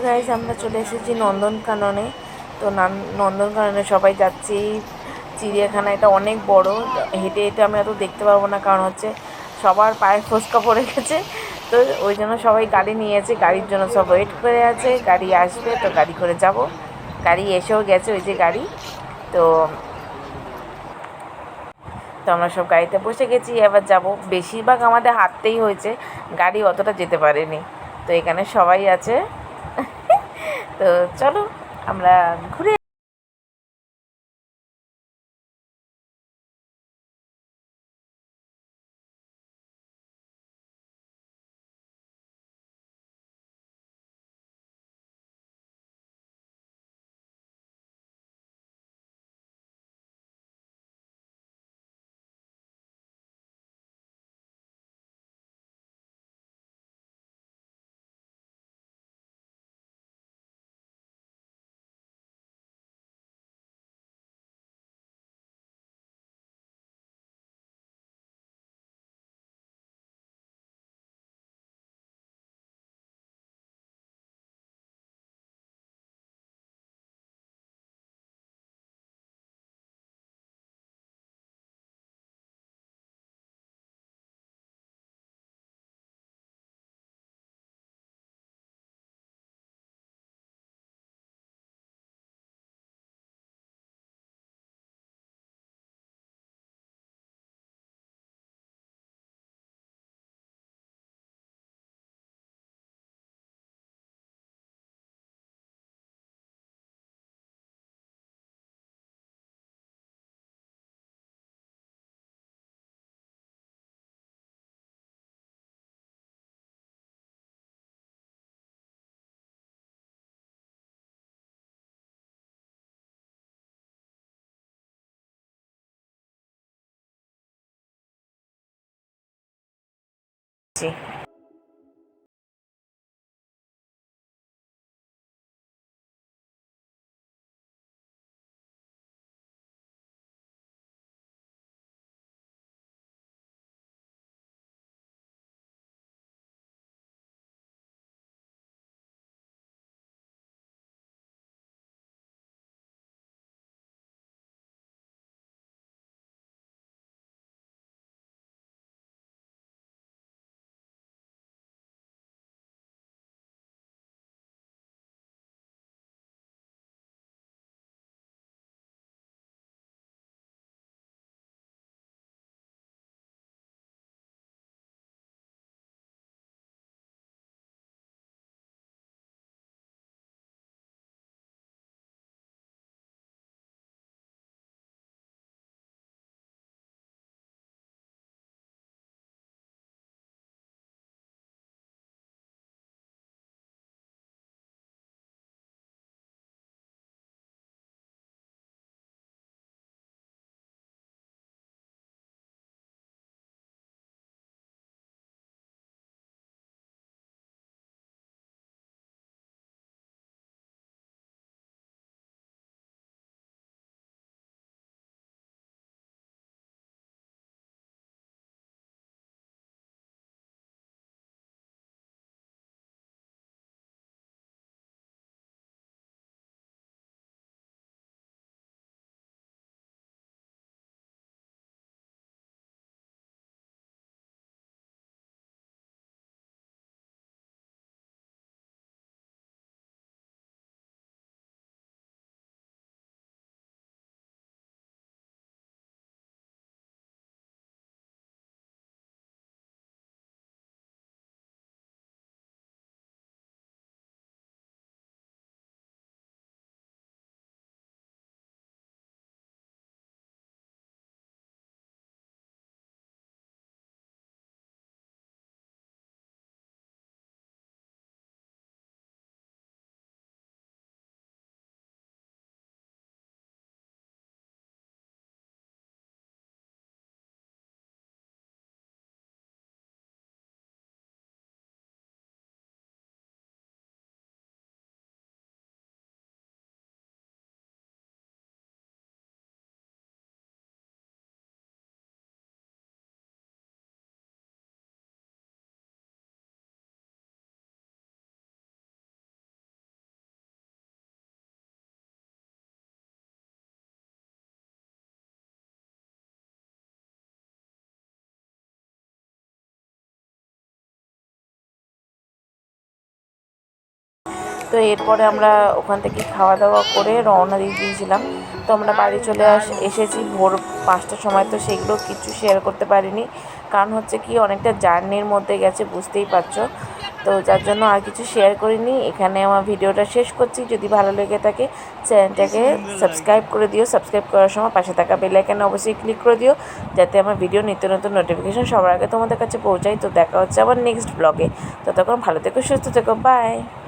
Guys আমরা চলে এসেছি নন্দনকাননে। তো নন্দনকাননে সবাই যাচ্ছি। চিড়িয়াখানা এটা অনেক বড়, হেঁটে হেঁটে আমি অত দেখতে পারবো না, কারণ হচ্ছে সবার পায়ে ফোসকা পড়ে গেছে। তো ওই জন্য সবাই গাড়ি নিয়েছে, গাড়ির জন্য সব ওয়েট করে আছে, গাড়ি আসবে তো গাড়ি করে যাব। গাড়ি এসেও গেছে, ওই যে গাড়ি। তো তো আমরা সব গাড়িতে বসে গেছি, এবার যাব। বেশিরভাগ আমাদের হাঁটতেই হয়েছে, গাড়ি অতটা যেতে পারেনি। তো এখানে সবাই আছে। তো চলো আমরা ঘুরে তো এরপরে আমরা ওখান থেকে খাওয়া দাওয়া করে রওনা দিয়ে দিয়েছিলাম। তো আমরা বাড়ি চলে এসেছি ভোর 5টার সময়। তো সেগুলো কিছু শেয়ার করতে পারিনি, কারণ হচ্ছে কি অনেকটা জার্নির মধ্যে গেছে, বুঝতেই পারছো। তো যার জন্য আর কিছু শেয়ার করিনি। এখানে আমার ভিডিওটা শেষ করছি। যদি ভালো লেগে থাকে চ্যানেলটাকে সাবস্ক্রাইব করে দিও। সাবস্ক্রাইব করার সময় পাশে থাকা বেল আইকনে অবশ্যই ক্লিক করে দিও, যাতে আমার ভিডিও নিত্য নতুন নোটিফিকেশন সবার আগে তোমাদের কাছে পৌঁছায়। তো দেখা হচ্ছে আবার নেক্সট ব্লগে। ততক্ষণ ভালো থেকো, সুস্থ থেকো, বাই।